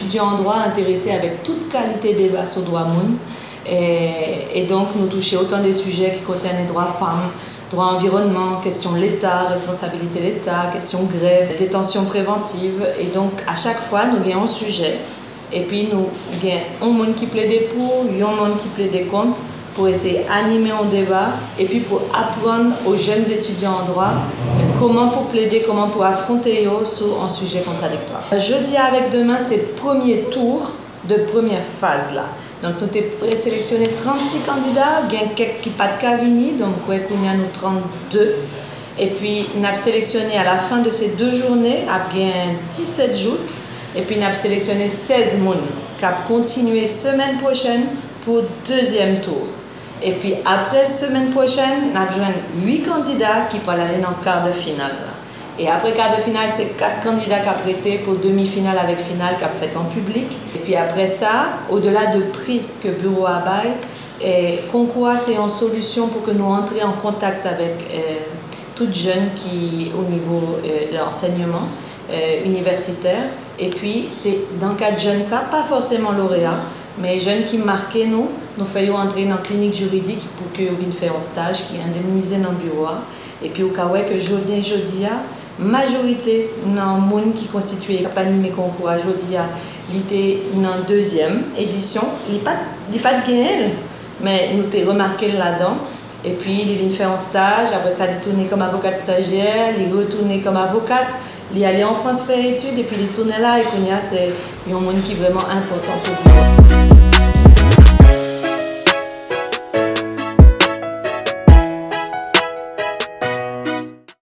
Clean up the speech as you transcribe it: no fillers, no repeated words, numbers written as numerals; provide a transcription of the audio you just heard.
étudiants en droit intéressés avec toute qualité de débat sur le droit moun. Et donc, nous touchons autant des sujets qui concernent les droits femmes, droit environnement, question de l'État, responsabilité de l'État, question grève, détention préventive. Et donc, à chaque fois, nous avons un sujet. Et puis, nous avons un monde qui plaide pour, un monde qui plaide contre, pour essayer d'animer un débat et puis pour apprendre aux jeunes étudiants en droit comment pour plaider, comment pour affronter sur un sujet contradictoire. Jeudi avec demain, c'est le premier tour de première phase là. Donc nous avons sélectionné 36 candidats, il y a quelques qui pas de cavini, donc nous avons 32. Et puis nous avons sélectionné à la fin de ces 2 journées, il y a 17 jours, et puis nous avons sélectionné 16 personnes qui vont continuer semaine prochaine pour deuxième tour. Et puis après semaine prochaine, nous avons 8 candidats qui vont aller dans le quart de finale. Et après quart de finale, c'est 4 candidats qui ont prêté pour demi-finale avec finale qui ont fait en public. Et puis après ça, au-delà de prix que le bureau a bail, concours c'est une solution pour que nous entrions en contact avec toutes jeunes qui au niveau de l'enseignement universitaire. Et puis c'est dans le cas de jeunes, ça, pas forcément lauréats, mais jeunes qui marquent nous faisons entrer dans la clinique juridique pour qu'ils viennent faire un stage qui est indemnisé dans le bureau. Et puis au cas où que jeudi, majorité dans le monde qui constitue pas animé concours jeudi, il était dans la 2e édition. Il n'est pas de gain, mais nous t'ai remarqué là-dedans. Et puis il vient faire un stage, après ça il tourné comme avocate stagiaire, il retourné comme avocate. Il est allé en France faire études et puis il est tourné là et c'est un monde qui est vraiment important pour vous.